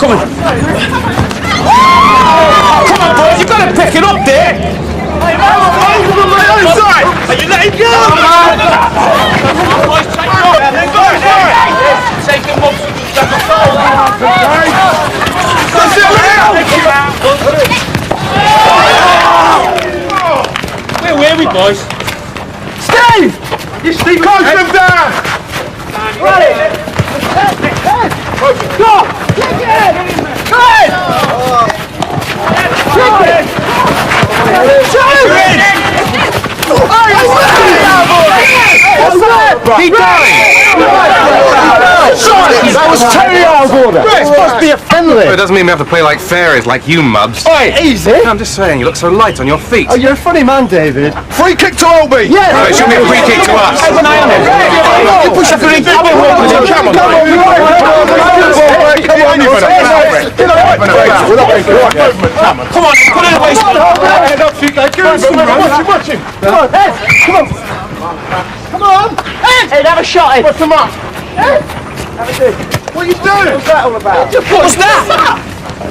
Come on. Come on, boys, you've got to pick it up there. Hey, sorry. Are you letting go? Boys, take it up. Take him up. Where were we, boys? Steve! You Steve, close him down! Right! Go! Kick it! Good! Kick it! Keep going! That was 10 yards order! It's supposed to be a friendly! It doesn't mean we have to play like fairies, like you mubs. Oi, easy! I'm just saying, you look so light on your feet. Oh, you're a funny man, David. Free kick to Holby! Yeah! No, it should be a free kick to us. Keep an eye on him. You push up and come on! Come on, put it away. Watch him! Come on, Ed! Come on! Come on! Ed, have a shot, Ed! What's the mark? Ed! What are you doing? What's that all about? What's that?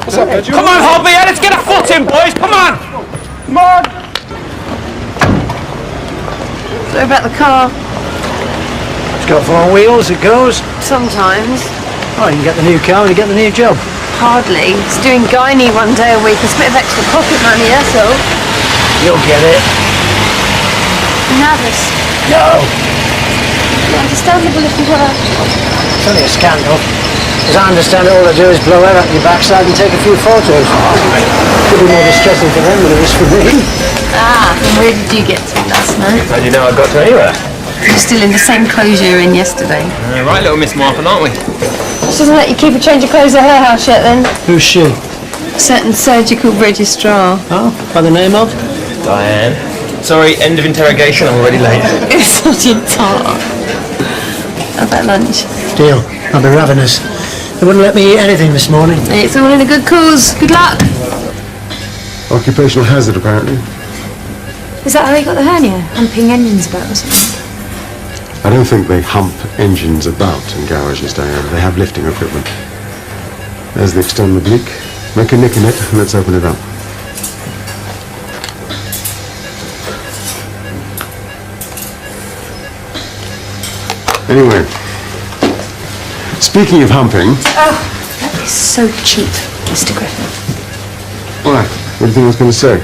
What's up, Ed? Come on, Holby, let's get a foot in, boys. Come on. Come on! So about the car? It's got 4 wheels, it goes. Sometimes. Oh, you can get the new car when you get the new job. Hardly. It's doing gynae one day a week. It's a bit of extra pocket money, that's all. You'll get it. I'm nervous. No! Understandable if you were. It's only a scandal. As I understand it, all I do is blow air out your backside and take a few photos. Could be more distressing for them than it is for me. Ah, and where did you get to last night? How do you know I got to anywhere? You're still in the same clothes you were in yesterday. Right, little Miss Marple, aren't we? She doesn't let you keep a change of clothes at her house yet, then? Who's she? A certain surgical registrar. Oh, by the name of? Diane. Sorry, end of interrogation, I'm already late. It's such a tart. How about lunch? Deal. I'll be ravenous. They wouldn't let me eat anything this morning. It's all in a good cause. Good luck. Occupational hazard, apparently. Is that how he got the hernia? Humping engines about or something? I don't think they hump engines about in garages, Diane. They have lifting equipment. There's the external oblique. Make a nick in it and let's open it up. Anyway, speaking of humping... Oh, that is so cheap, Mr. Griffin. Why? What do you think I was going to say?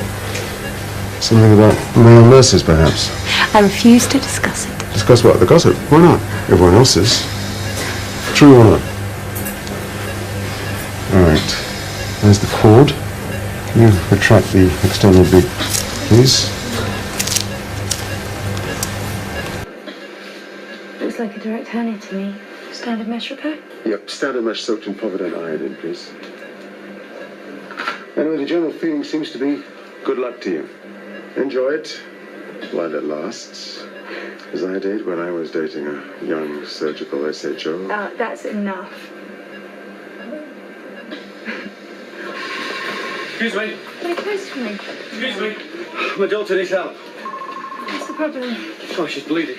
Something about male nurses, perhaps? I refuse to discuss it. Discuss what? The gossip? Why not? Everyone else is. True or not? Alright. There's the cord. Can you retract the external oblique, please? Looks like a direct hernia to me. Standard mesh repair? Yep, standard mesh soaked in povidone iodine, please. Anyway, the general feeling seems to be good luck to you. Enjoy it while it lasts, as I did when I was dating a young surgical SHO. That's enough. Excuse me. Very close to me. Excuse me. My daughter needs help. What's the problem? Oh, she's bleeding.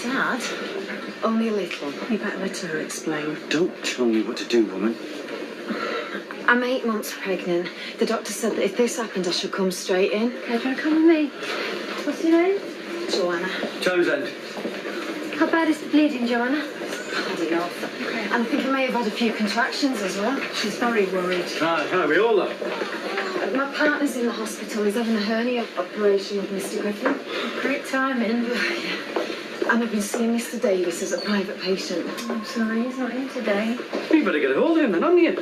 Dad? Only a little. You better let her explain. Don't tell me what to do, woman. I'm 8 months pregnant. The doctor said that if this happened, I should come straight in. Okay, do you want to come with me? What's your name? Joanna. Townsend. How bad is the bleeding, Joanna? Bad enough. Okay. And I think I may have had a few contractions as well. She's very worried. Ah, we all are. My partner's in the hospital. He's having a hernia operation with Mr. Griffin. Great timing. And I've been seeing Mr. Davis as a private patient. I'm sorry, he's not in today. You better get a hold of him then, haven't you?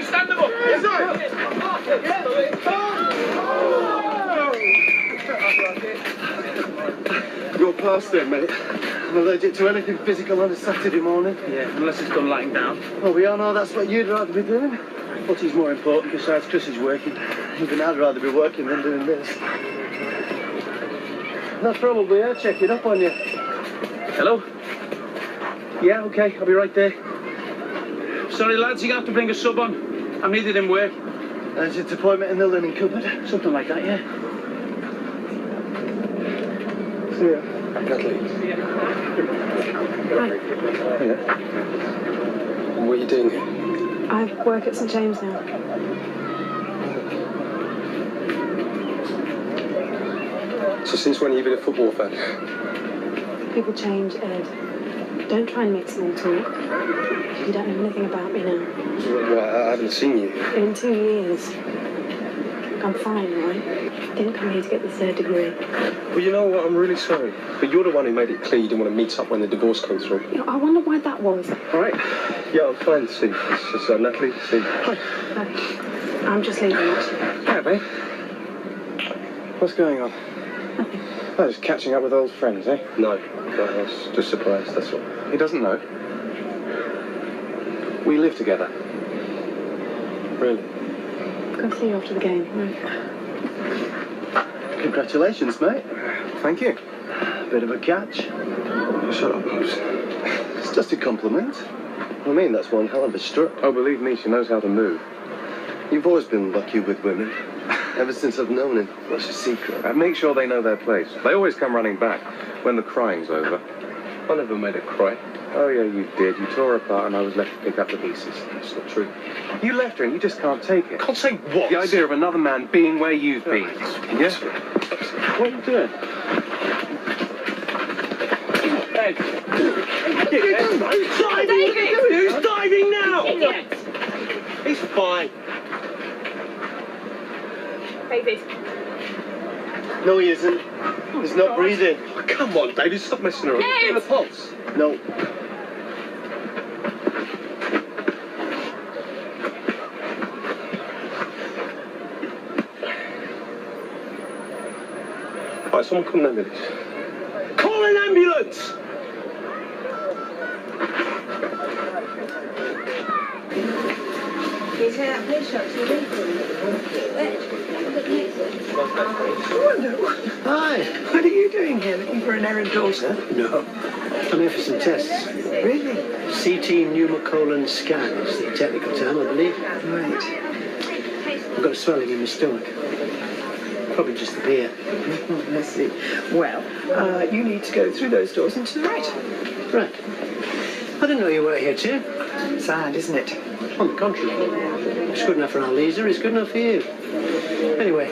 Stand them up. Go past there, mate. I'm allergic to anything physical on a Saturday morning. Yeah, unless it's done lying down. Well, we all know that's what you'd rather be doing. Footy's more important besides Chris is working. Even I'd rather be working than doing this. That's probably her checking up on you. Hello? Yeah, okay, I'll be right there. Sorry, lads, you're going to have to bring a sub on. I'm needed in work. Urgent appointment in the linen cupboard. Something like that, yeah. See ya. Kathleen. See ya. Yeah. What are you doing here? I work at St James now. So since when have you been a football fan? People change, Ed. Don't try and make small talk. You don't know anything about me now. Well, I haven't seen you. In 2 years. I'm fine, right? Didn't come here to get the 3rd degree. Well, you know what? I'm really sorry. But you're the one who made it clear you didn't want to meet up when the divorce came through. You know, I wonder why that was. All right. Yeah, I'm fine, see. It's just Natalie, see. Hi. I'm just leaving, actually. Yeah, babe. What's going on? Nothing. Oh, just catching up with old friends, eh? No, I was just surprised, that's all. He doesn't know. We live together. Really? Go see you after the game, right? Congratulations, mate. Thank you. Bit of a catch. Shut up, Pops. It's just a compliment. I mean, that's one hell of a strut. Oh, believe me, she knows how to move. You've always been lucky with women. Ever since I've known him. What's your secret? Make sure they know their place. They always come running back when the crying's over. I never made her cry. Oh, yeah, you did. You tore her apart and I was left to pick up the pieces. That's not true. You left her and you just can't take it. Can't say what? The idea of another man being where you've been. Yeah? What are you doing? Ed! Who's diving? Who's diving now? He's fine. David. No, he isn't. He's not breathing. Oh, come on, David, stop messing around. Ed! Give a pulse. No. Right, someone call an ambulance. Call an ambulance! He's here at police shop to Hi. What are you doing here, looking for an errand daughter? No. I'm here for some tests. Really? CT pneumocolon scan is the technical term, I believe. Right. I've got a swelling in my stomach. Probably just the beer. I see. Well, you need to go through those doors and to the right. Right. I didn't know you were here too. Sad, isn't it? On the contrary. It's good enough for our Lisa, it's good enough for you. Anyway,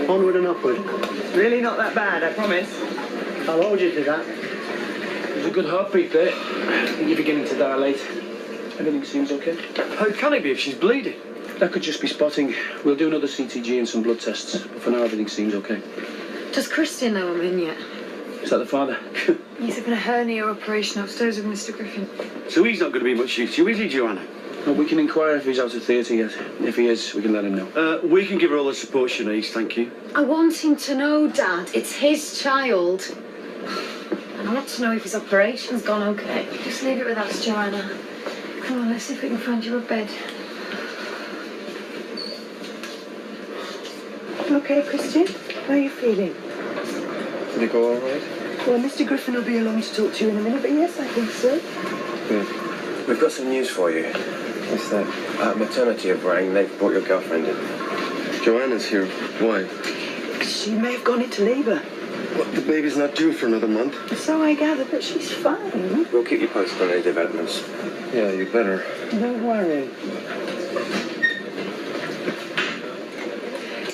onward and upward. Really not that bad, I promise. I'll hold you to that. There's a good heartbeat there. I think you're beginning to dilate. Everything seems okay. How can it be if she's bleeding? That could just be spotting. We'll do another CTG and some blood tests. But for now, everything seems okay. Does Christian know I'm in yet? Is that the father? He's having a hernia operation upstairs with Mr. Griffin. So he's not going to be much use to you, is he, Joanna? Well, we can inquire if he's out of theatre yet. If he is, we can let him know. We can give her all the support she needs, thank you. I want him to know, Dad. It's his child. And I want to know if his operation's gone okay. Just leave it with us, Joanna. Come on, let's see if we can find you a bed. Okay, Christian, how are you feeling? Did it go all right? Well, Mr. Griffin will be along to talk to you in a minute, but yes, I think so. Good. We've got some news for you. It's that maternity have rang. They've brought your girlfriend in. Joanna's here. Why? She may have gone into labour. What, the baby's not due for another month? So I gather, but she's fine. We'll keep you posted on any developments. Yeah, you better. Don't worry.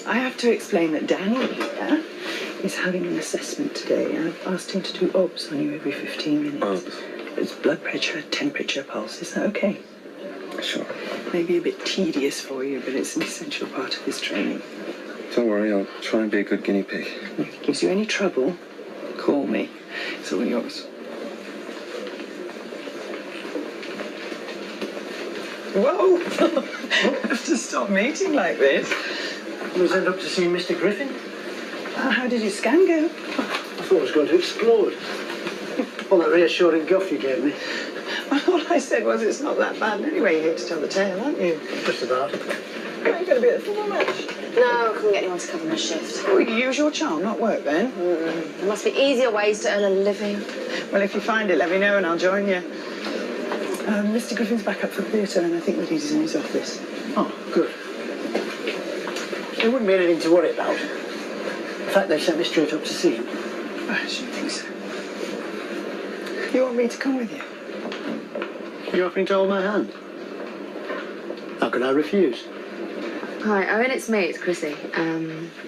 I have to explain that Daniel here is having an assessment today. I've asked him to do OBS on you every 15 minutes. OBS? It's blood pressure, temperature, pulse. Is that okay? Sure. Maybe a bit tedious for you, but it's an essential part of his training. Don't worry, I'll try and be a good guinea pig. If it gives you any trouble, call me. It's all yours. Whoa! I have to stop meeting like this. You was end up to see Mr. Griffin? How did your scan go? I thought it was going to explode. All that reassuring guff you gave me. Well, all I said was it's not that bad. Anyway, you're here to tell the tale, aren't you? Just about. Are you going to be at the football match? No, I couldn't get anyone to cover my shift. Well, you use your charm, not work then. There must be easier ways to earn a living. Well, if you find it, let me know and I'll join you. Mr. Griffin's back up for theatre and I think that he's in his office. Oh, good. There wouldn't be anything to worry about. In fact, they sent me straight up to see him. I shouldn't think so. You want me to come with you? You're offering to hold my hand? How can I refuse? Hi, Owen, it's me, it's Chrissy.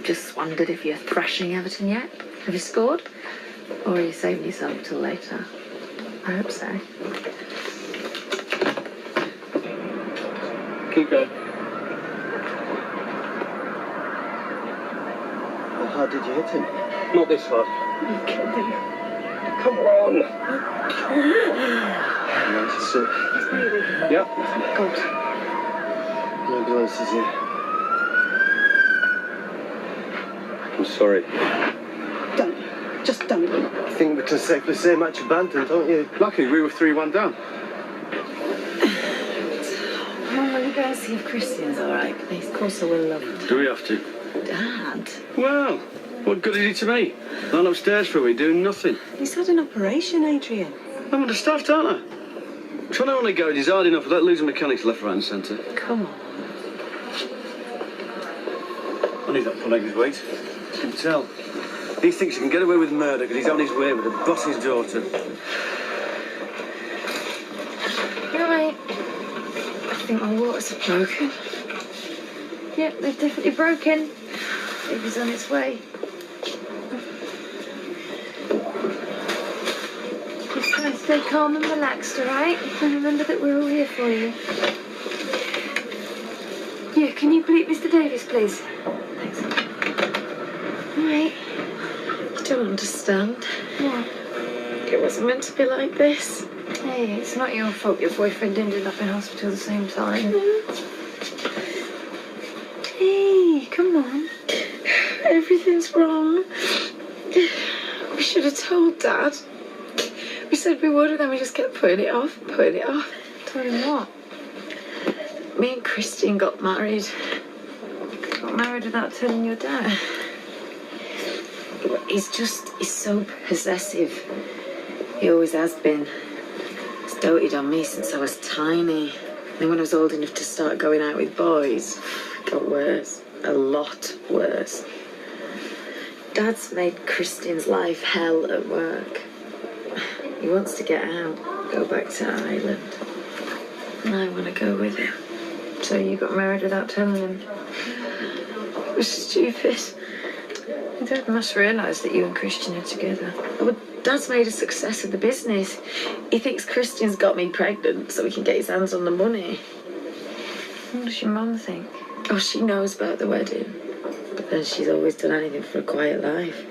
Just wondered if you're thrashing Everton yet? Have you scored? Or are you saving yourself till later? I hope so. Keep going. How hard did you hit him? Not this hard. You kidding? Come on! Nice to sit. Yep. God. No ambulance is here. I'm sorry. Don't. Just don't. I think we can safely say match abandoned, don't you? Lucky we were 3-1 down. Mum, will you go and see if Christian's all right, please? Of course I will, love. Do we have to? Dad? Well, what good is he to me? Lying upstairs for a week doing nothing. He's had an operation, Adrian. I'm understaffed, aren't I? Trying to only garage is hard enough without losing mechanics left, right and centre. Come on. I need that pulling his weight. You can tell. He thinks he can get away with murder because he's on his way with the boss's daughter. You're right. I think my waters have broken. Yep, they've definitely broken. Baby's on its way. Just try and stay calm and relaxed, all right? And remember that we're all here for you. Yeah, can you bleep Mr. Davis, please? Thanks. All right. You don't understand. What? It wasn't meant to be like this. Hey, it's not your fault your boyfriend ended up in hospital at the same time. Hey, come on. Everything's wrong. We should have told Dad. We said we would, and then we just kept putting it off. Told him what? Me and Christian got married. Got married without telling your dad. He's so possessive. He always has been. He's doted on me since I was tiny. And when I was old enough to start going out with boys, it got worse. A lot worse. Dad's made Christian's life hell at work. He wants to get out, go back to Ireland. And I want to go with him. So you got married without telling him. It was stupid. Dad must realise that you and Christian are together. Well, Dad's made a success of the business. He thinks Christian's got me pregnant so he can get his hands on the money. What does your mum think? Oh, she knows about the wedding. But then she's always done anything for a quiet life.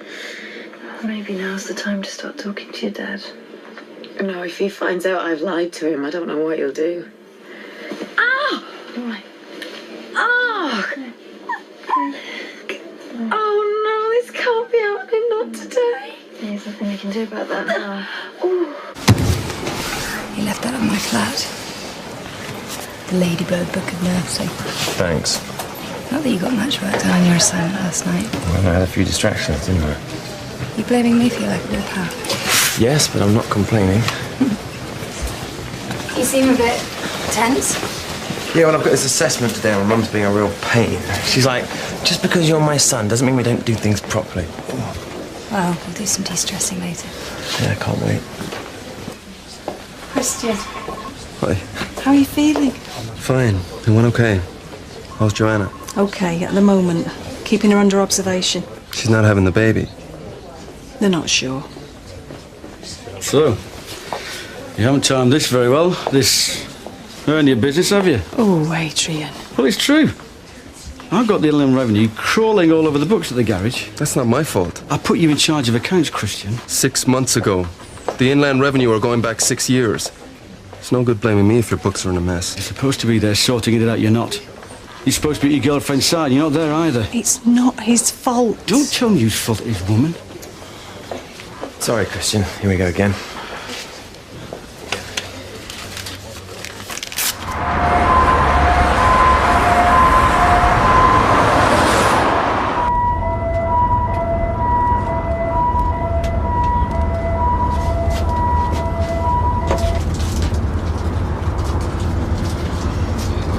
Maybe now's the time to start talking to your dad. No, if he finds out I've lied to him, I don't know what he'll do. Ah! Right. Oh! Oh no, this can't be happening, not today. There's nothing we can do about that now. He left that at my flat. The Ladybird Book of Nursing. Thanks. Not that you got much work done on your assignment last night. Well, I had a few distractions, didn't I? You blaming me for your lack of willpower? Yes, but I'm not complaining. You seem a bit tense. Yeah, well, I've got this assessment today and my mum's being a real pain. She's like, just because you're my son doesn't mean we don't do things properly. Well, we'll do some de-stressing later. Yeah, I can't wait. Christian, Hi. how are you feeling? Fine. I went okay. How's Joanna? Okay, at the moment. Keeping her under observation. She's not having the baby. They're not sure. So, you haven't timed this very well, this hernia business, have you? Oh, Adrian. Well, it's true. I've got the Inland Revenue crawling all over the books at the garage. That's not my fault. I put you in charge of accounts, Christian. 6 months ago. The Inland Revenue are going back 6 years. It's no good blaming me if your books are in a mess. You're supposed to be there sorting it out, you're not. You're supposed to be at your girlfriend's side, you're not there either. It's not his fault. Don't tell me whose fault it is, woman. Sorry, Christian. Here we go again.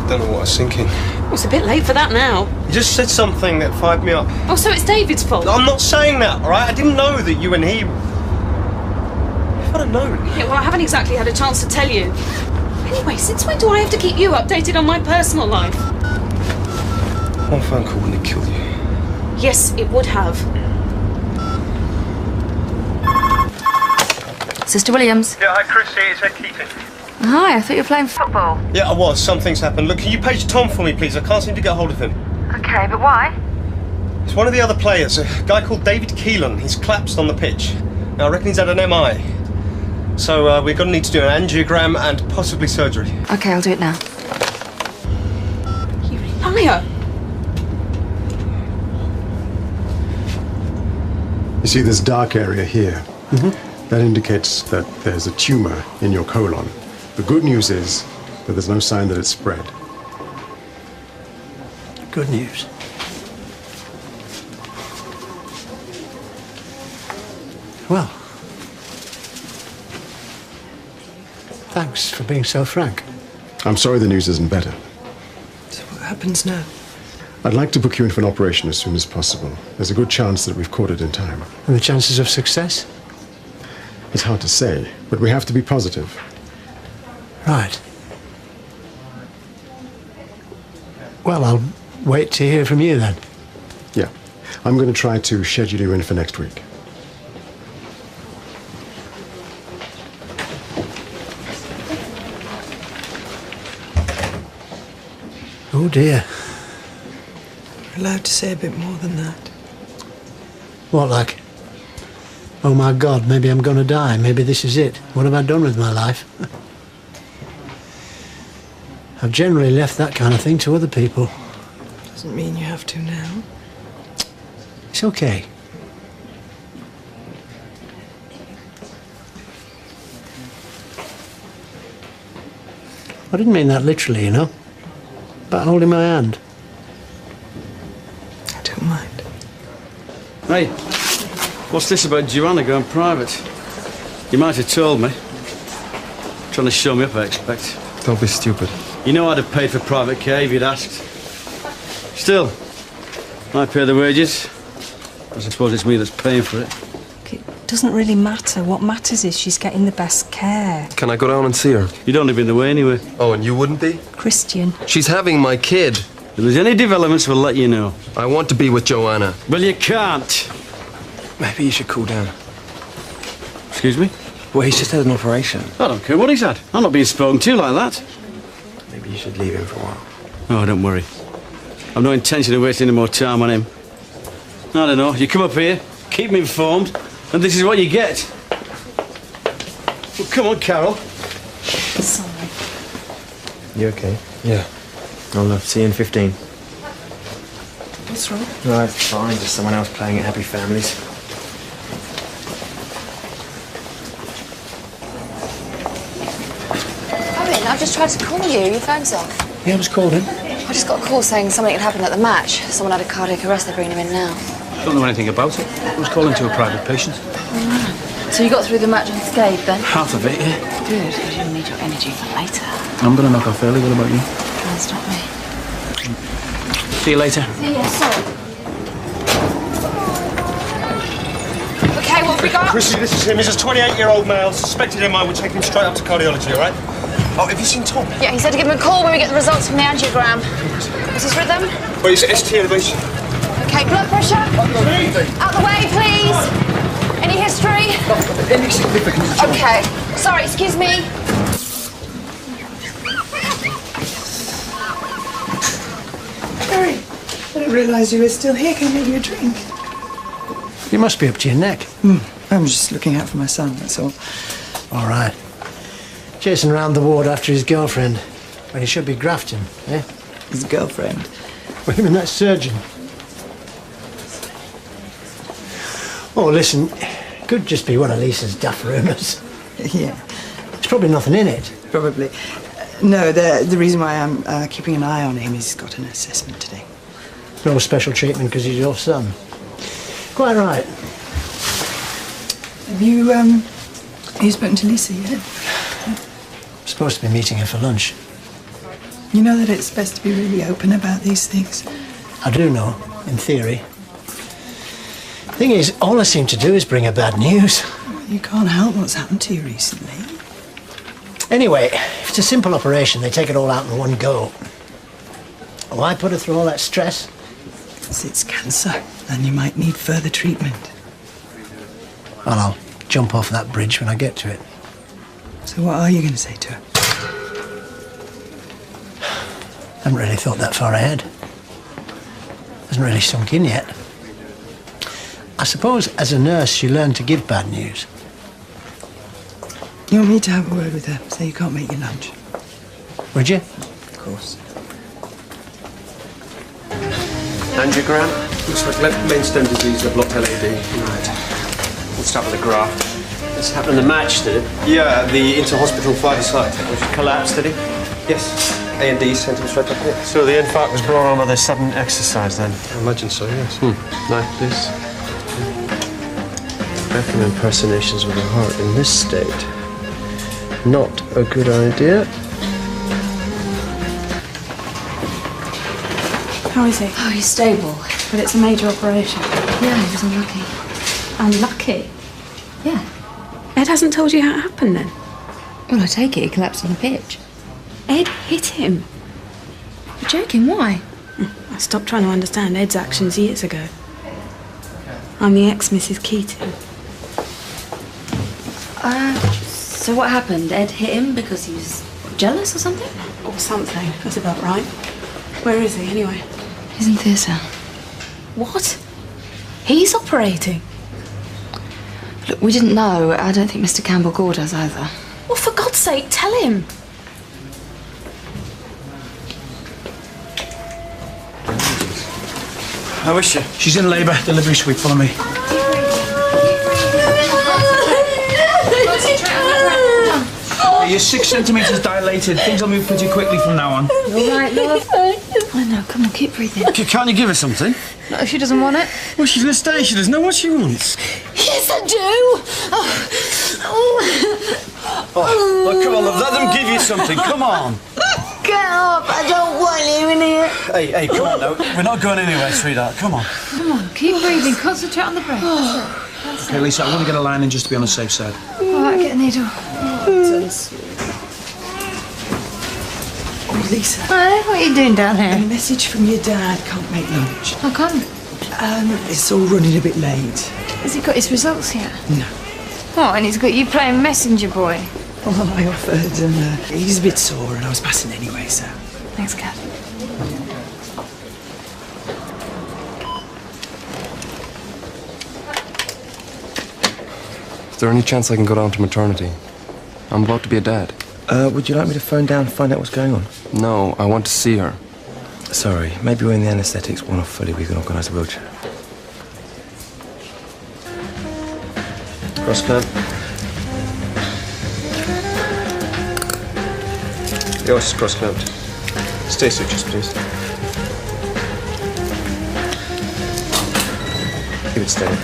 I don't know what I was thinking. Well, it's a bit late for that now. You just said something that fired me up. Oh, so it's David's fault? I'm not saying that, all right? I didn't know that you and he... If I'd have known. Yeah, well, I haven't exactly had a chance to tell you. Anyway, since when do I have to keep you updated on my personal life? One phone call wouldn't have killed you. Yes, it would have. Sister Williams. Yeah, hi, Chrissy. It's Ed Keating. Hi, I thought you were playing football. Yeah, I was. Some things happened. Look, can you page Tom for me, please? I can't seem to get hold of him. Okay, but why? It's one of the other players, a guy called David Keelan. He's collapsed on the pitch. Now, I reckon he's had an MI. So we're going to need to do an angiogram and possibly surgery. Okay, I'll do it now. Liar! You see this dark area here? That indicates that there's a tumor in your colon. The good news is that there's no sign that it's spread. Good news. Well, thanks for being so frank. I'm sorry the news isn't better. So what happens now? I'd like to book you in for an operation as soon as possible. There's a good chance that we've caught it in time. And the chances of success? It's hard to say, but we have to be positive. Right. Well, I'll wait to hear from you then. Yeah. I'm going to try to schedule you in for next week. Oh dear. We're allowed to say a bit more than that. What, like? Oh my God, maybe I'm gonna die. Maybe this is it. What have I done with my life? I've generally left that kind of thing to other people. Doesn't mean you have to now. It's okay. I didn't mean that literally, you know. About holding my hand. I don't mind. Hey, what's this about Joanna going private? You might have told me. Trying to show me up, I expect. Don't be stupid. You know I'd have paid for private care if you'd asked. Still, I pay the wages. I suppose it's me that's paying for it. It doesn't really matter. What matters is she's getting the best care. Can I go down and see her? You'd only be in the way anyway. Oh, and you wouldn't be? Christian. She's having my kid. If there's any developments, we'll let you know. I want to be with Joanna. Well, you can't. Maybe you should cool down. Excuse me? Well, he's just had an operation. I don't care what he's had. I'm not being spoken to like that. Maybe you should leave him for a while. Oh, don't worry. I've no intention of wasting any more time on him. I don't know. You come up here, keep me informed, and this is what you get. Well, come on, Carol. Sorry. You okay? Yeah. I'll see you in 15. What's wrong? No, it's fine. Just someone else playing at Happy Families. Owen, I've just tried to call you. Your phone's off. Yeah, I was called in. I just got a call saying something had happened at the match. Someone had a cardiac arrest. They're bringing him in now. Don't know anything about it. I was calling to a private patient. So you got through the match unscathed then? Half of it, yeah. Good, because you'll need your energy for later. I'm gonna knock off early. What about you? Try and stop me. See you later. See ya, sorry. Okay, what have we got? Chrissy, this is him. He's a 28-year-old male. Suspected MI. We'll take him straight up to cardiology, all right? Oh, have you seen Tom? Yeah, he said to give him a call when we get the results from the angiogram. What's his rhythm? Well, he's at ST elevation. Okay, blood pressure. Out the way, please. Any history? Any significant? Okay. Sorry, excuse me. Harry, I didn't realise you were still here. Can I make you a drink? You must be up to your neck. I'm just looking out for my son, that's all. All right. Chasing around the ward after his girlfriend, when he should be grafting, eh? His girlfriend? Well, him and that surgeon. Oh, listen, could just be one of Lisa's daft rumours. Yeah. There's probably nothing in it. Probably. No, the reason why I'm keeping an eye on him is he's got an assessment today. No special treatment because he's your son. Quite right. Have you spoken to Lisa yet? I'm supposed to be meeting her for lunch. You know that it's best to be really open about these things. I do know, in theory. Thing is, all I seem to do is bring her bad news. You can't help what's happened to you recently. Anyway, if it's a simple operation, they take it all out in one go. Why put her through all that stress? Because it's cancer, and you might need further treatment. Well, I'll jump off that bridge when I get to it. So what are you going to say to her? I haven't really thought that far ahead. Hasn't really sunk in yet. I suppose as a nurse you learn to give bad news. You want me to have a word with her? Say you can't make your lunch. Would you? Of course. Angiogram. Looks like left main stem disease, a blocked LAD. Right. We'll start with the graft. This happened in the match, did it? Yeah, the inter-hospital flight site. Collapsed, did he? Yes. A&D sent him straight up here. So the infarct was brought on by the sudden exercise then? I imagine so, yes. Knife, please. Rectum impersonations with the heart in this state. Not a good idea. How is he? Oh, he's stable. But it's a major operation. Yeah, he was unlucky. Unlucky? Yeah. Ed hasn't told you how it happened then? Well, I take it he collapsed on the pitch. Ed hit him. You're joking, why? I stopped trying to understand Ed's actions years ago. I'm the ex-Mrs. Keating. So what happened? Ed hit him because he was jealous or something? Or something. That's about right. Where is he, anyway? He's in theatre. What? He's operating? Look, we didn't know. I don't think Mr. Campbell Gore does either. Well, for God's sake, tell him. How is she? She's in labour. Delivery suite. Follow me. You're 6 centimetres dilated. Things will move pretty quickly from now on. All right, love. I know. Come on, keep breathing. Can't you give her something? Not if she doesn't want it. Well, she's going to stay. She doesn't know what she wants. Yes, I do. Oh, come on, love. Let them give you something. Come on. Get up. I don't want you in here. Hey, come on now. We're not going anywhere, sweetheart. Come on. Come on, keep breathing. Concentrate on the breath. Okay, Lisa, I want to get a line in just to be on the safe side. All right, get a needle. Oh, Lisa. Hi, what are you doing down here? A message from your dad. Can't make lunch. How come? It's all running a bit late. Has he got his results yet? No. Oh, and he's got you playing messenger boy. Well, I offered, and he's a bit sore, and I was passing anyway, so. Thanks, Kat. Is there any chance I can go down to maternity? I'm about to be a dad. Would you like me to phone down and find out what's going on? No, I want to see her. Sorry, maybe when the anaesthetic's worn off fully, we can organise a wheelchair. Cross clamp. Yours is cross clamped. Stay sutures, please. Keep it steady.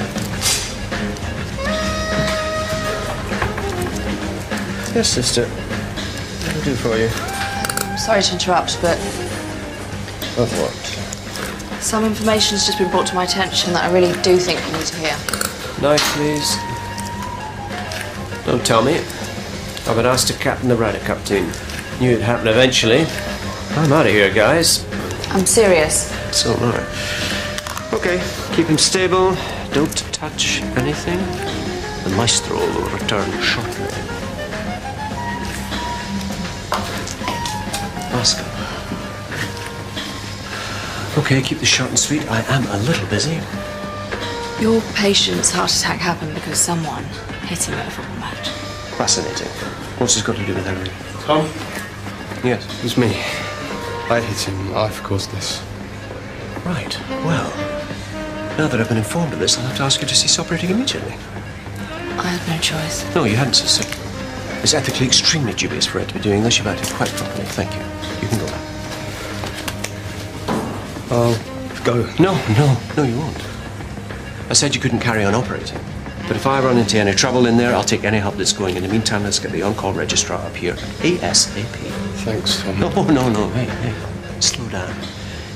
Yes, sister. What can I do for you? Sorry to interrupt, but Of what? some information's just been brought to my attention that I really do think you need to hear. Knife, please. Don't tell me. I've been asked to captain the Ryder Cup team. Knew it'd happen eventually. I'm out of here, guys. I'm serious. So am I. Okay, keep him stable. Don't touch anything. The maestro will return shortly. Oscar. Okay, keep this short and sweet. I am a little busy. Your patient's heart attack happened because someone hit him at a football match. Fascinating. What's this got to do with Henry? Tom? Yes, it was me. I hit him. I've caused this. Right. Well, now that I've been informed of this, I'll have to ask you to cease operating immediately. I had no choice. No, you hadn't, sister. It's ethically extremely dubious for Ed to be doing this. You've acted quite properly. Thank you. You can go now. I'll go. No, you won't. I said you couldn't carry on operating. But if I run into any trouble in there, I'll take any help that's going. In the meantime, let's get the on-call registrar up here ASAP. Thanks, Tom. No. Hey. Slow down.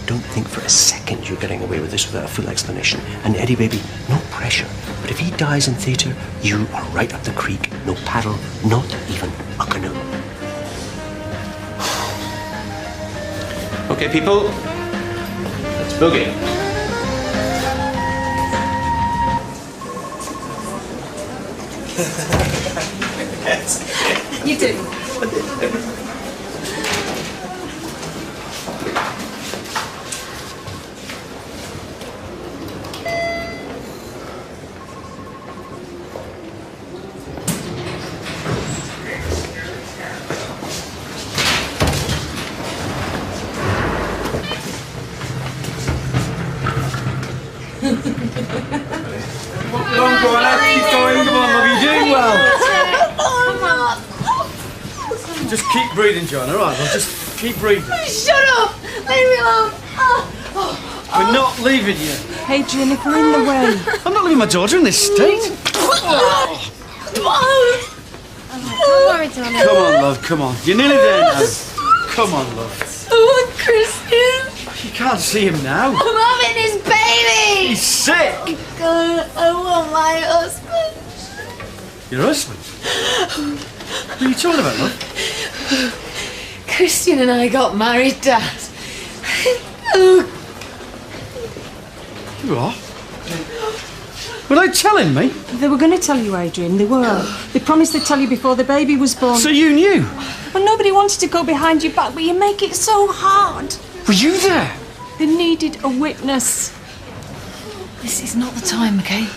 Don't think for a second you're getting away with this without a full explanation. And Eddie, baby, no pressure. But if he dies in theatre, you are right up the creek. No paddle, not even a canoe. Okay, people, let's boogie. You do. Come on, Joanna. Keep going. Come on, love. You're doing well. Just keep breathing, Joanna. All right, well, just keep breathing. Shut up! Leave me alone! We're not leaving you. Adrian, if we're in the way. I'm not leaving my daughter in this state. Don't worry, darling. Come on, love. Come on. You're nearly there now. Come on, love. I want Christian. You can't see him now. I'm having his baby. He's sick. God, I want my husband. Your husband? What are you talking about, love? Christian and I got married, Dad. Oh, You are? Were they telling me? They were going to tell you, Adrian. They were. They promised they'd tell you before the baby was born. So you knew? Well, nobody wanted to go behind your back, but you make it so hard. Were you there? They needed a witness. This is not the time, okay?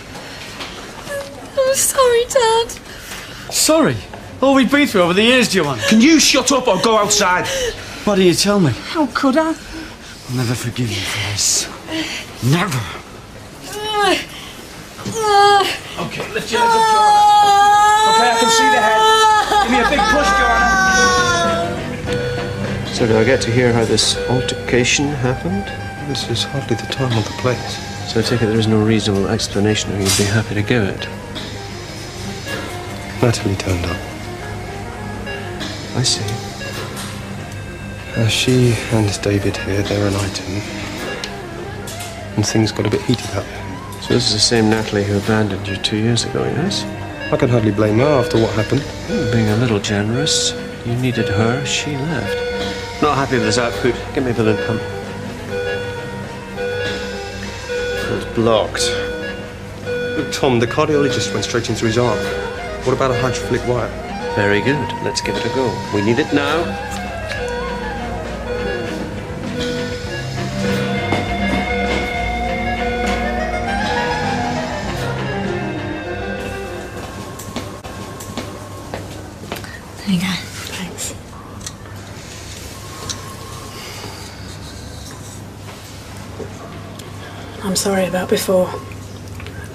I'm sorry, Dad. Sorry. All we've been through over the years, Joanna. Can you shut up or go outside? Why didn't you tell me? How could I? I'll never forgive you for this. Never. Okay, lift your legs up, Joanna. Okay, I can see the head. Give me a big push, Joanna. So do I get to hear how this altercation happened? This is hardly the time or the place. So I take it there is no reasonable explanation, or you'd be happy to give it. Natalie turned up. I see. She and David here, they're an item. And things got a bit heated out there. So this is the same Natalie who abandoned you 2 years ago, yes? I can hardly blame her after what happened. Being a little generous. You needed her, she left. Not happy with this output. Get me a balloon pump. It was blocked. Look, Tom, the cardiologist went straight in through his arm. What about a hydrophilic wire? Very good. Let's give it a go. We need it now. There you go. Thanks. I'm sorry about before.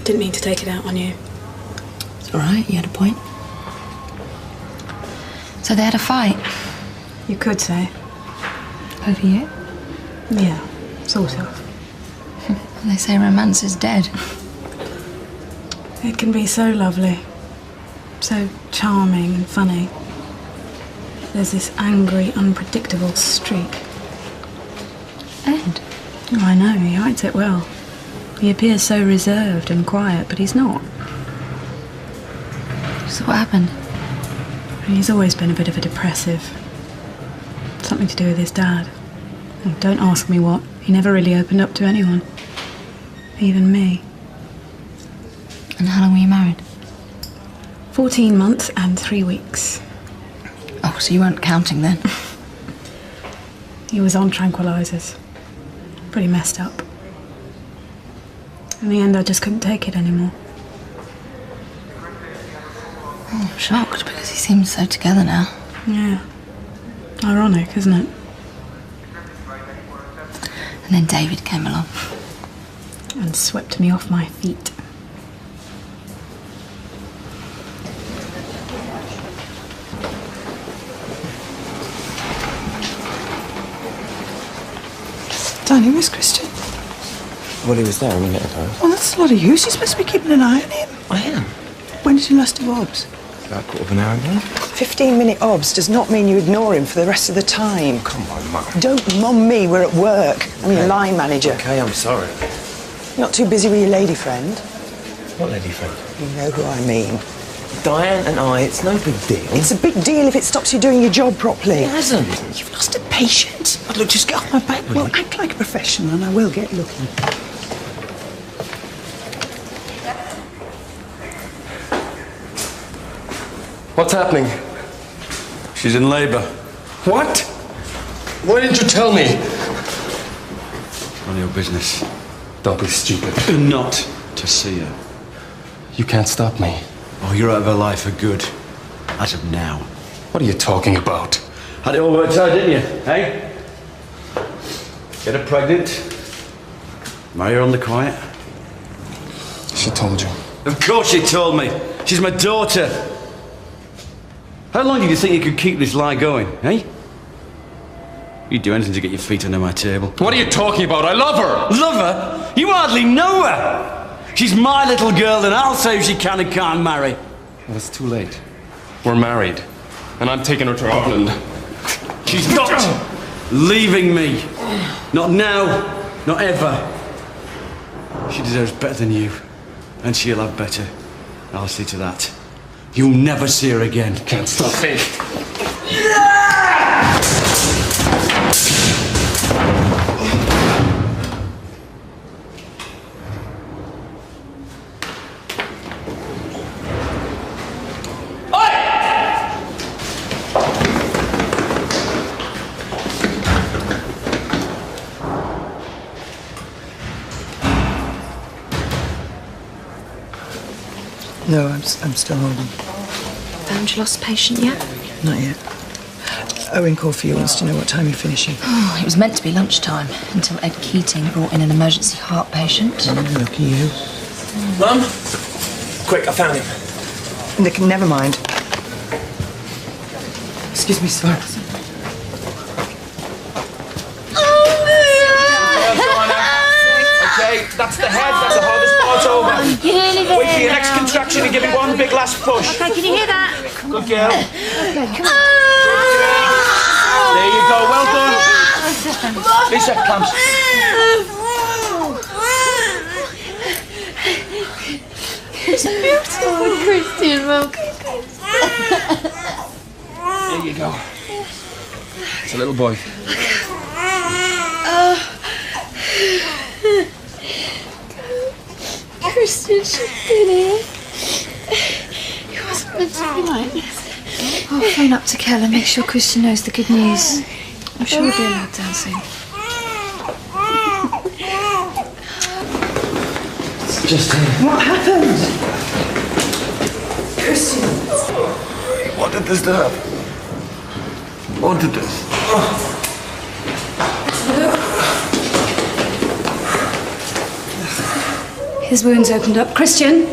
Didn't mean to take it out on you. It's all right. You had a point. So they had a fight. You could say. Over you? Yeah, sort of. They say romance is dead. It can be so lovely. So charming and funny. There's this angry, unpredictable streak. Ed? Oh, I know, he hides it well. He appears so reserved and quiet, but he's not. So what happened? He's always been a bit of a depressive. Something to do with his dad. Oh, don't ask me what. He never really opened up to anyone. Even me. And how long were you married? 14 months and 3 weeks. Oh, so you weren't counting then? He was on tranquilizers. Pretty messed up. In the end, I just couldn't take it anymore. Oh, I'm shocked because he seems so together now. Yeah. Ironic, isn't it? And then David came along. And swept me off my feet. Danny, where's Christian? Well, he was there a minute ago. Well, that's a lot of use. You're supposed to be keeping an eye on him. I am. When did you last do obs? About a quarter of an hour ago. 15-minute obs does not mean you ignore him for the rest of the time. Come on, Mum. Don't mum me, we're at work. I'm your line manager. Okay, I'm sorry. Not too busy with your lady friend. What lady friend? You know who I mean. Diane and I, it's no big deal. It's a big deal if it stops you doing your job properly. It hasn't. You've lost a patient. But look, just get off my back, will Well, you? act like a professional and I will get looking. What's happening? She's in labour. What? Why didn't you tell me? None of your business. Don't be stupid. Not to see her. You can't stop me. Oh, you're out of her life for good. As of now. What are you talking about? Had it all worked out, didn't you? Hey? Get her pregnant. Marry her on the quiet. She told you. Of course she told me. She's my daughter. How long did you think you could keep this lie going, eh? You'd do anything to get your feet under my table. What are you talking about? I love her! Love her? You hardly know her! She's my little girl, and I'll say if she can and can't marry. Well, it's too late. We're married. And I'm taking her to Ireland. She's not leaving me. Not now. Not ever. She deserves better than you. And she'll have better. I'll see to that. You'll never see her again. Can't stop me. No, I'm still holding. Found your lost patient yet? Not yet. Owen called for you, wants to know what time you're finishing. Oh, it was meant to be lunchtime until Ed Keating brought in an emergency heart patient. Lucky you. Mum? Quick, I found him. Nick, never mind. Excuse me, sir. Okay, that's the head, that's the hardest part over. Nearly there. Wait for your next contraction and give it one big last push. Okay, can you hear that? Good girl. Okay, come on. There you go, well done. Lisa, clamps. It's beautiful. Christian, welcome. There you go. It's a little boy. Christian should be here. It wasn't meant to be like this. I'll phone up to Kel and make sure Christian knows the good news. I'm sure he'll be allowed down soon. Just here. What happened? Christian. I wanted this to happen. I wanted this. His wound's opened up. Christian,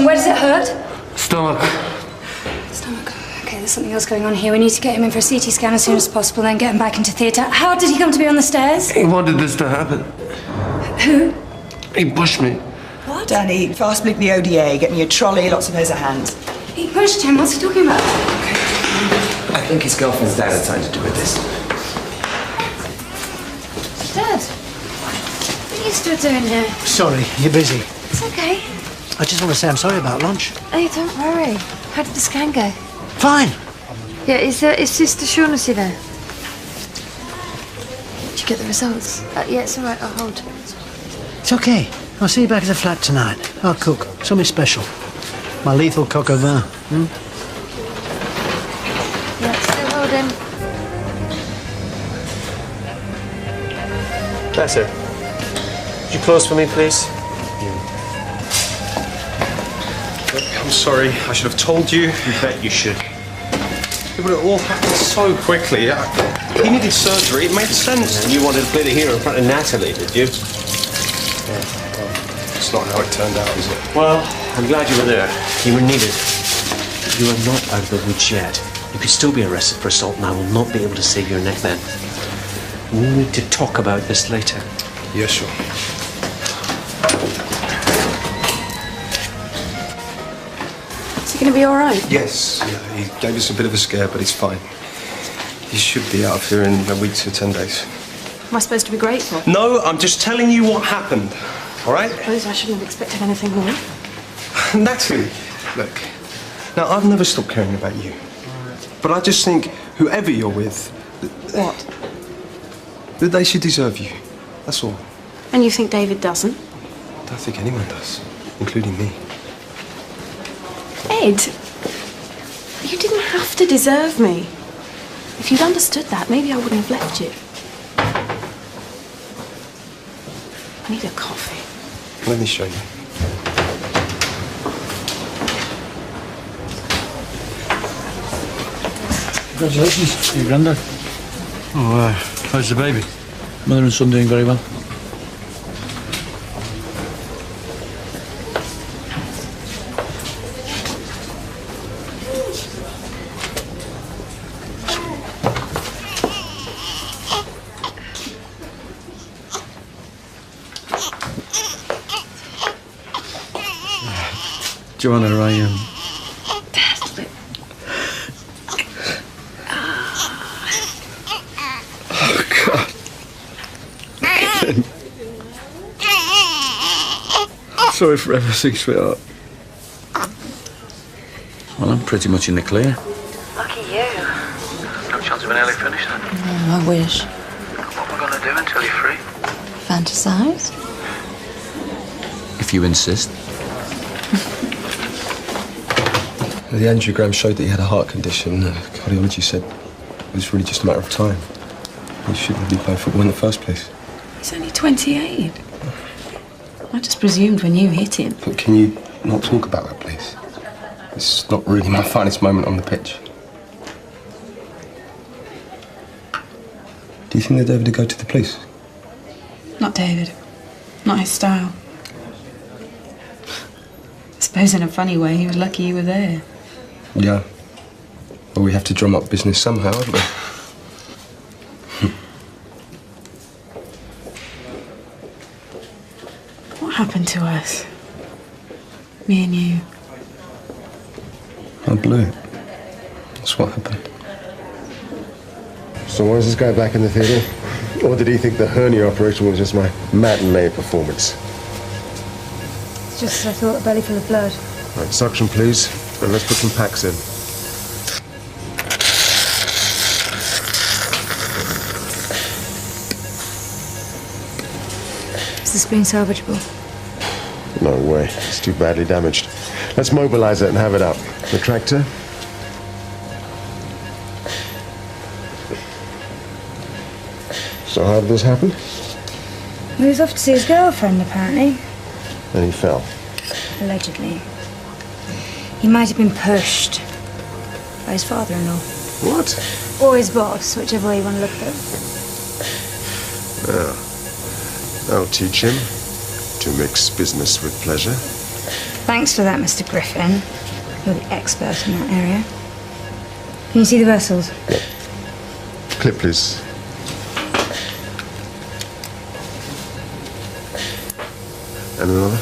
where does it hurt? Stomach. Stomach. Okay, there's something else going on here. We need to get him in for a CT scan as soon as possible, then get him back into theatre. How did he come to be on the stairs? He wanted this to happen. Who? He pushed me. What? Danny, fast bleep the ODA, get me a trolley, lots of hairs at hand. He pushed him. What's he talking about? I think his girlfriend's dad had something to do with this. Dad, what are you still doing here? Sorry, you're busy. It's okay. I just want to say I'm sorry about lunch. Oh, don't worry. How did the scan go? Fine. Yeah, is Sister Shaughnessy there? Did you get the results? Yeah, it's all right. I'll hold. It's okay. I'll see you back at the flat tonight. I'll cook. Something special. My lethal coq au vin. Yeah, still holding. That's it. Would you close for me, please? I'm sorry. I should have told you. You bet you should. It would have all happened so quickly. He needed surgery. It made sense. And you wanted to play the hero in front of Natalie, did you? Yeah, well, it's not how it turned out, is it? Well, I'm glad you were there. You were needed. You are not out of the woods yet. You could still be arrested for assault, and I will not be able to save your neck then. We need to talk about this later. Yeah, sure. Is he going to be all right? Yes, yeah, he gave us a bit of a scare, but he's fine. He should be out of here in a week to 10 days. Am I supposed to be grateful? No, I'm just telling you what happened, all right? I suppose I shouldn't have expected anything more. Natalie, look, Now, I've never stopped caring about you. But I just think whoever you're with... What? That they should deserve you. That's all. And you think David doesn't? I don't think anyone does, including me. Ed, you didn't have to deserve me. If you'd understood that, maybe I wouldn't have left you. I need a coffee. Let me show you. Congratulations, your granddad. Oh, how's the baby? Mother and son doing very well. Joanna, sorry for everything, sweetheart. Well, I'm pretty much in the clear. Lucky you. No chance of an early finish then? No, I wish. What we're gonna do until you're free? Fantasise? If you insist. The angiogram showed that he had a heart condition. Cardiology said it was really just a matter of time. He shouldn't be playing football in the first place. He's only 28. I just presumed when you hit him. But can you not talk about that, please? It's not really my finest moment on the pitch. Do you think that David would go to the police? Not David. Not his style. I suppose in a funny way he was lucky you were there. Yeah. Well, we have to drum up business somehow, haven't we? What happened to us? Me and you. I blew it. That's what happened. So why is this guy back in the theatre? Or did he think the hernia operation was just my matinee performance? It's just I thought a belly full of blood. Right, suction, please. And let's put some packs in. Is the spleen salvageable? No way. It's too badly damaged. Let's mobilize it and have it up. The tractor. So how did this happen? He was off to see his girlfriend, apparently. And he fell. Allegedly. He might have been pushed by his father-in-law. What? Or his boss, whichever way you want to look at it. I'll teach him to mix business with pleasure. Thanks for that, Mr. Griffin. You're the expert in that area. Can you see the vessels? Yeah. Clip, please. And another.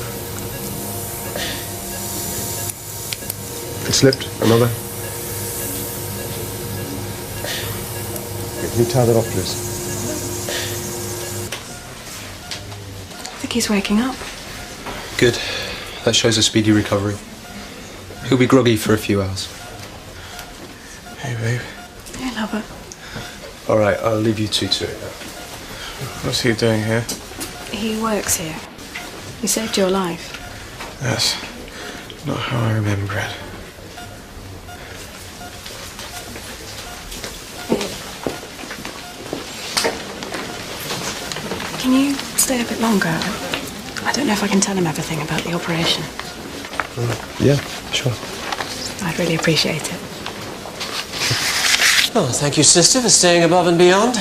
It slipped. Another. Can you tie that off, please? I think he's waking up. Good. That shows a speedy recovery. He'll be groggy for a few hours. Hey, babe. Hey, lover. All right, I'll leave you two to it now. What's he doing here? He works here. He saved your life. That's not how I remember it. Can you stay a bit longer? I don't know if I can tell him everything about the operation. Yeah, sure. I'd really appreciate it. Oh, thank you, sister, for staying above and beyond.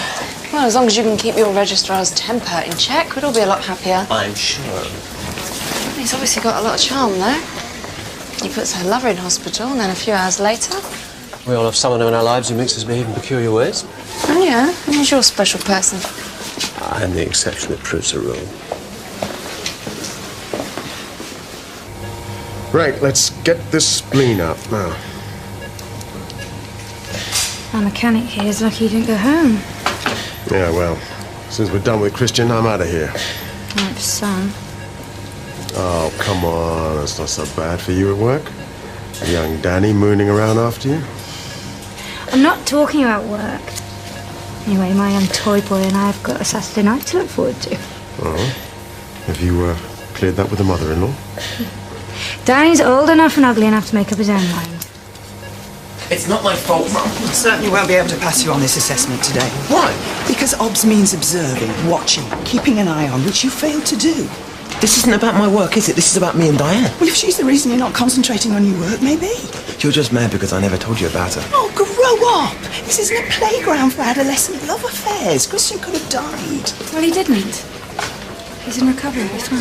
Well, as long as you can keep your registrar's temper in check, we'd all be a lot happier. I'm sure. He's obviously got a lot of charm, though. He puts her lover in hospital, and then a few hours later... We all have someone in our lives who makes us behave in peculiar ways. Oh, yeah? And who's your special person? I'm the exception that proves the rule. Right, let's get this spleen up now. Our mechanic here is lucky he didn't go home. Yeah, well, since we're done with Christian, I'm out of here. All right, for some. Oh, come on. That's not so bad for you at work. Young Danny mooning around after you? I'm not talking about work. Anyway, my young toy boy and I have got a Saturday night to look forward to. Oh. Have you cleared that with the mother-in-law? Danny's old enough and ugly enough to make up his own mind. It's not my fault, Mum. I certainly won't be able to pass you on this assessment today. Why? Because OBS means observing, watching, keeping an eye on, which you failed to do. This isn't about my work, is it? This is about me and Diane. Well, if she's the reason you're not concentrating on your work, maybe. You're just mad because I never told you about her. Oh, grow up! This isn't a playground for adolescent love affairs. Christian could have died. Well, he didn't. He's in recovery, he's fine.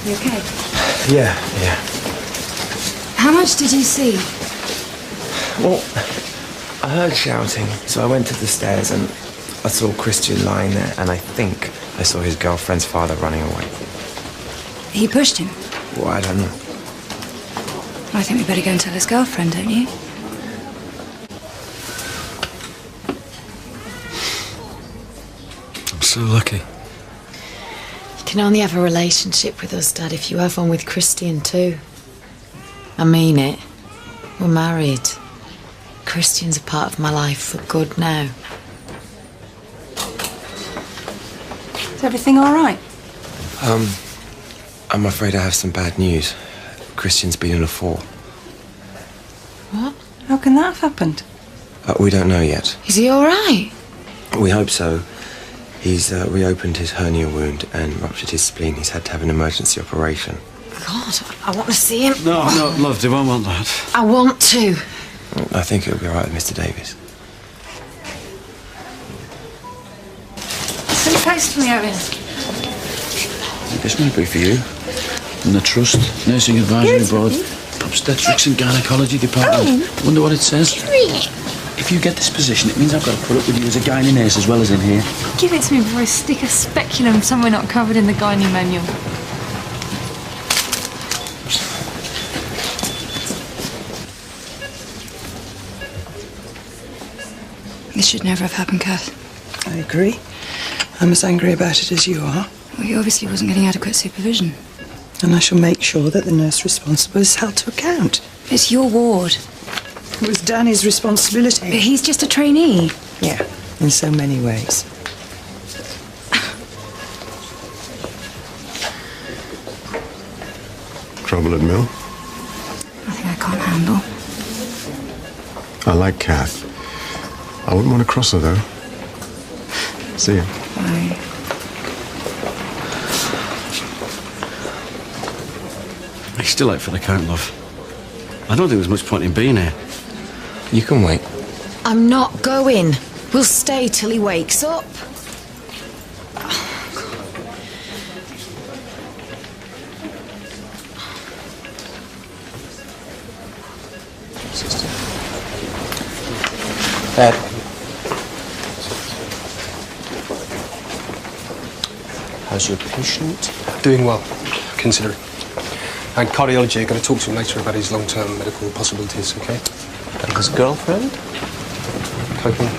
You okay? Yeah. How much did you see? Well, I heard shouting, so I went to the stairs and I saw Christian lying there, and I think I saw his girlfriend's father running away. He pushed him? Well, I don't know. Well, I think we better go and tell his girlfriend, don't you? I'm so lucky. You can only have a relationship with us, Dad, if you have one with Christian too. I mean it. We're married. Christian's a part of my life for good now. Is everything all right? I'm afraid I have some bad news. Christian's been in a fall. What? How can that have happened? We don't know yet. Is he all right? We hope so. He's reopened his hernia wound and ruptured his spleen. He's had to have an emergency operation. God, I want to see him. No, love, I won't want that. I want to. I think it'll be all right with Mr. Davis. Some post for me, Owen. This might be for you. From the Trust, Nursing Advisory Board, Obstetrics and Gynecology Department. Wonder what it says. If you get this position, it means I've got to put up with you as a gynae nurse as well as in here. Give it to me before I stick a speculum somewhere not covered in the gynae manual. This should never have happened, Kath. I agree. I'm as angry about it as you are. Well, he obviously wasn't getting adequate supervision. And I shall make sure that the nurse responsible is held to account. It's your ward. It was Danny's responsibility. But he's just a trainee. Yeah, in so many ways. Trouble at mill? Nothing I can't handle. I like Kath. I wouldn't want to cross her, though. See ya. Bye. He's still out for the count, love. I don't think there's much point in being here. You can wait. I'm not going. We'll stay till he wakes up. Dad. How's your patient? Doing well, considering. And cardiology, I'm going to talk to him later about his long-term medical possibilities, okay? And his girlfriend? Coping.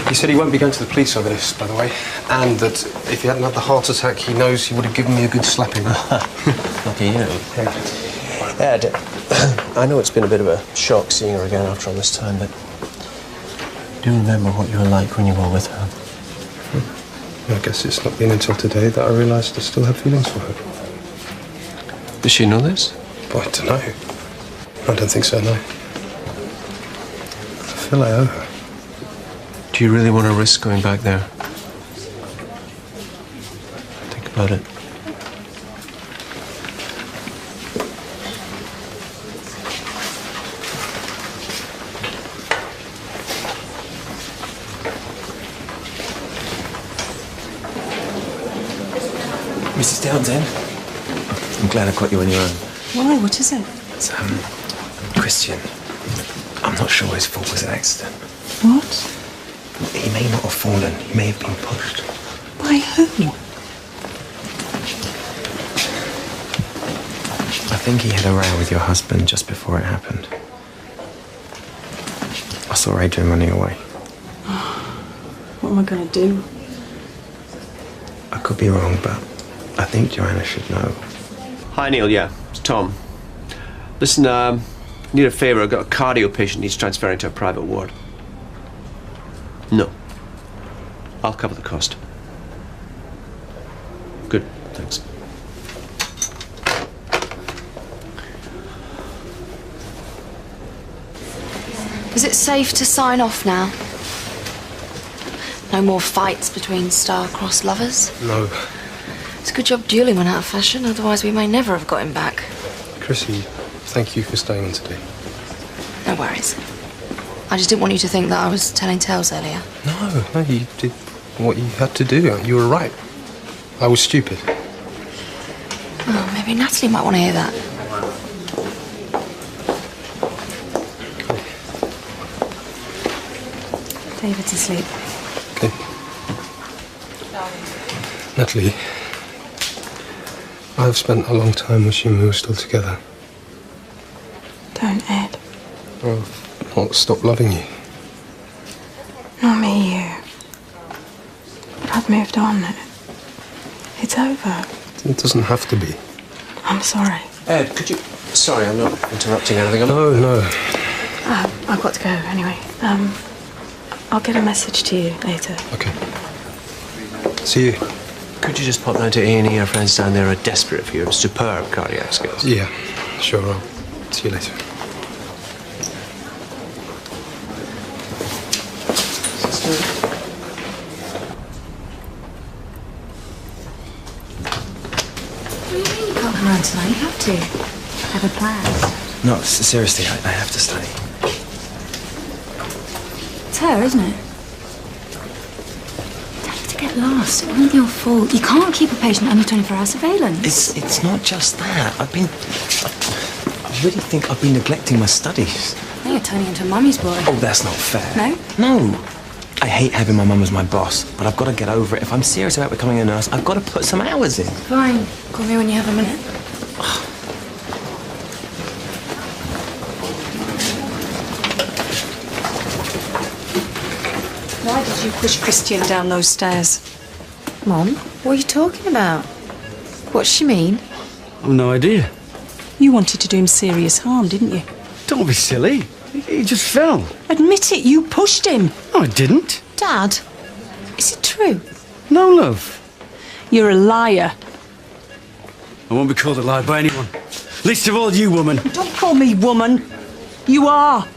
He said he won't be going to the police over this, by the way, and that if he hadn't had the heart attack, he knows he would have given me a good slapping. Lucky you. Ed, I know it's been a bit of a shock seeing her again after all this time, but do remember what you were like when you were with her. I guess it's not been until today that I realised I still have feelings for her. Does she know this? Well, I don't know. I don't think so, no. I feel I owe her. Do you really want to risk going back there? Think about it. Mrs. Townsend, I'm glad I caught you on your own. Why? What is it? It's, Christian. I'm not sure his fault was an accident. What? He may not have fallen. He may have been pushed. By who? I think he had a row with your husband just before it happened. I saw Adrian running away. What am I going to do? I could be wrong, but I think Joanna should know. Hi, Neil. Yeah, it's Tom. Listen, need a favour. I've got a cardio patient needs transferring to a private ward. No. I'll cover the cost. Good, thanks. Is it safe to sign off now? No more fights between star-crossed lovers? No. It's a good job Julie went out of fashion, otherwise we may never have got him back. Chrissy, thank you for staying in today. No worries. I just didn't want you to think that I was telling tales earlier. No, you did what you had to do. You were right. I was stupid. Oh, maybe Natalie might want to hear that. David's asleep. Okay. Natalie, I've spent a long time wishing we were still together. Don't, Ed. Well, I've not stopped loving you. Not me, you. I've moved on. It's over. It doesn't have to be. I'm sorry. Ed, could you... Sorry, I'm not interrupting anything. No. I've got to go anyway. I'll get a message to you later. Okay. See you. Could you just pop down to A&E? Our friends down there are desperate for your superb cardiac skills. Yeah, sure. I'll see you later. What do you mean you can't come around tonight? You have to. I have a plan. No, seriously, I have to stay. It's her, isn't it? Tell her to get lost. It wasn't your fault. You can't keep a patient under 24-hour surveillance. It's not just that. I really think I've been neglecting my studies. Now you're turning into a mummy's boy. Oh, that's not fair. No? No. I hate having my mum as my boss, but I've got to get over it. If I'm serious about becoming a nurse, I've got to put some hours in. Fine. Call me when you have a minute. Why did you push Christian down those stairs? Mom, what are you talking about? What's she mean? I've no idea. You wanted to do him serious harm, didn't you? Don't be silly. He just fell. Admit it, you pushed him. No, I didn't. Dad, is it true? No, love. You're a liar. I won't be called a liar by anyone. Least of all you, woman. Don't call me woman. You are.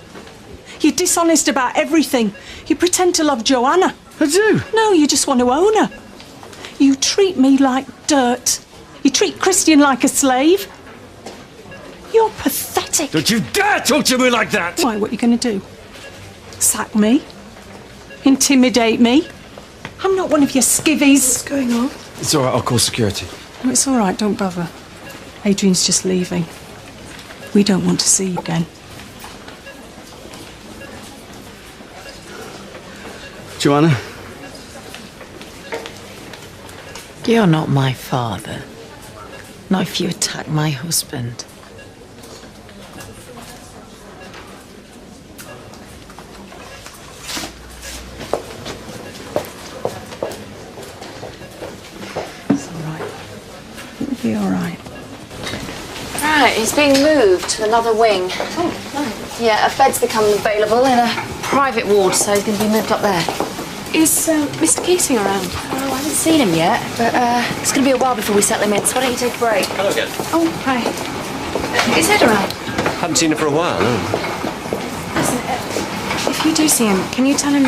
You're dishonest about everything. You pretend to love Joanna. I do. No, you just want to own her. You treat me like dirt. You treat Christian like a slave. You're pathetic. Don't you dare talk to me like that! Why, what are you going to do? Sack me? Intimidate me? I'm not one of your skivvies. What's going on? It's all right, I'll call security. Oh, it's all right, don't bother. Adrian's just leaving. We don't want to see you again. Joanna? You're not my father. Not if you attack my husband. It'll be all right. Right, he's being moved to another wing. Oh, right. Yeah, a bed's become available in a private ward, so he's going to be moved up there. Is Mr. Keating around? Oh, I haven't seen him yet, but it's going to be a while before we settle him in, so why don't you take a break? Hello again. Oh, hi. Is Ed around? Haven't seen her for a while, no. Listen, if you do see him, can you tell him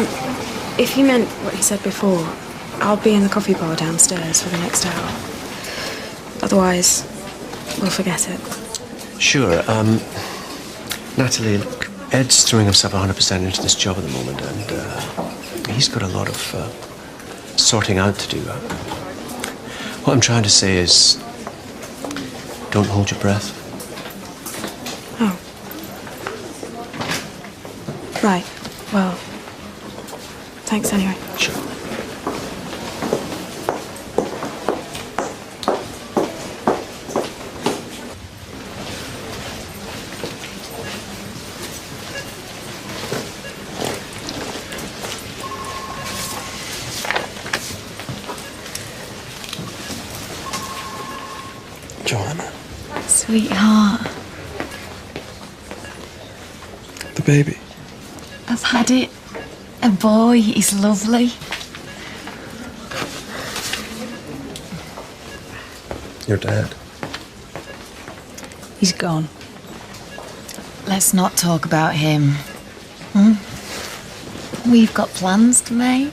if he meant what he said before, I'll be in the coffee bar downstairs for the next hour. Otherwise, we'll forget it. Sure. Natalie, look, Ed's throwing himself 100% into this job at the moment, and he's got a lot of sorting out to do. What I'm trying to say is, don't hold your breath. Oh. Right. Well, thanks anyway. Sure. Joanna. Sweetheart, The baby. I've had it. A boy. He's lovely. Your dad. He's gone. Let's not talk about him. We've got plans to make.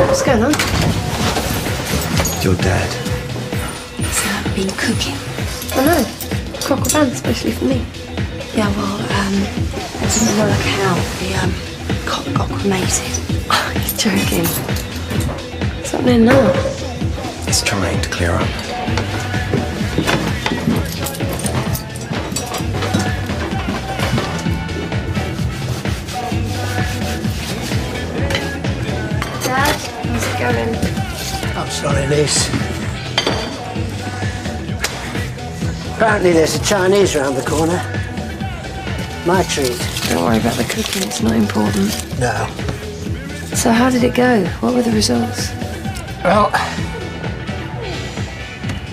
What's going on? Your dad. He's been cooking. I know. Cock or band, especially for me. Yeah, well, it didn't work out. The cock got cremated. Oh, you're joking. What's happening now? It's trying to clear up. Dad, how's it going? I'm sorry, Lise. Apparently there's a Chinese round the corner. My treat. Don't worry about the cooking, it's not important. No. So how did it go? What were the results? Well,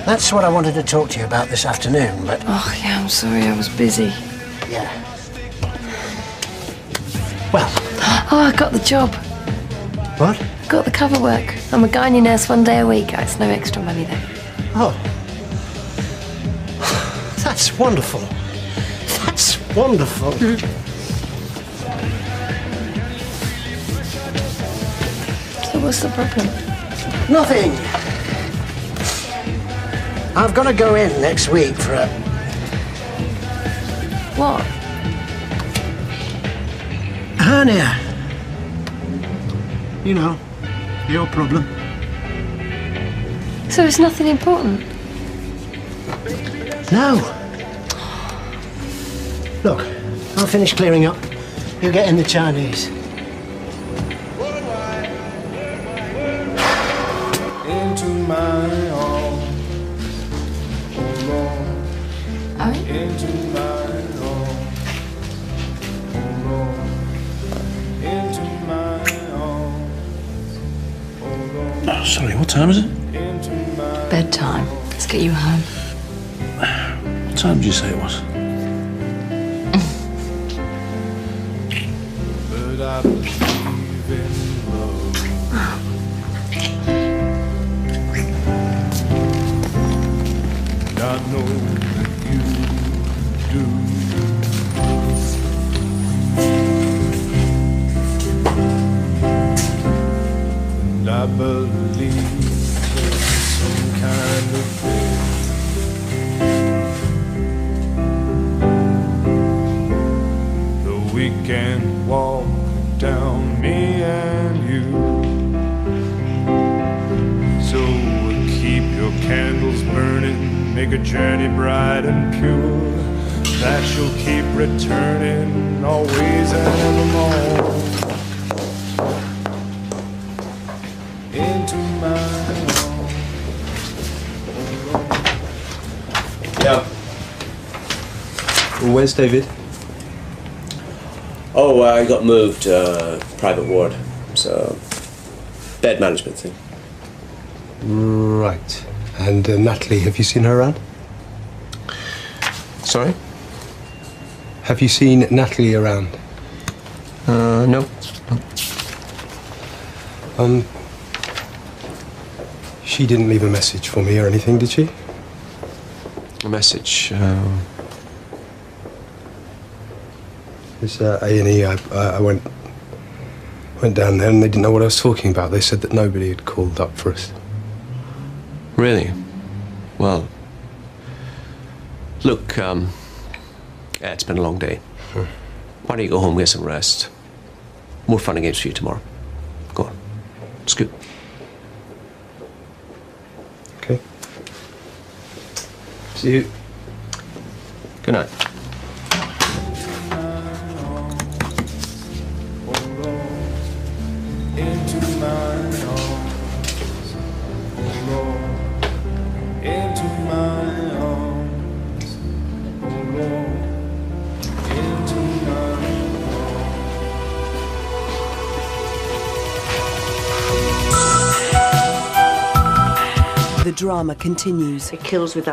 that's what I wanted to talk to you about this afternoon, but... Oh, yeah, I'm sorry, I was busy. Yeah. Well... Oh, I got the job. What? Got the cover work. I'm a gynae nurse 1 day a week. It's no extra money, though. Oh. That's wonderful. That's wonderful. So what's the problem? Nothing. I've got to go in next week for a... What? hernia. You know, your problem. So it's nothing important? No. Look, I'll finish clearing up. You get in the Chinese. Into my arms, oh Lord. Into my arms, oh Lord. Into my arms, oh Lord. Oh, sorry, what time is it? Bedtime. Let's get you home. What time did you say it was? But I believe in love. I know that you do. And I believe there's some kind of way that we can walk down, me and you. So keep your candles burning, make a journey bright and pure, that you'll keep returning always and evermore. Into my arms. Yeah. Where's David? Oh, I got moved to private ward. So, bed management thing. Right. And Natalie, have you seen her around? Sorry? Have you seen Natalie around? No. She didn't leave a message for me or anything, did she? A message? This A&E, I went down there and they didn't know what I was talking about. They said that nobody had called up for us. Really? Well, look, yeah, it's been a long day. Why don't you go home, get some rest? More fun and games for you tomorrow. Go on. Scoot. Okay. See you. Good night. Into my arms, oh Lord. Into my arms, oh Lord. The drama continues. It kills with that.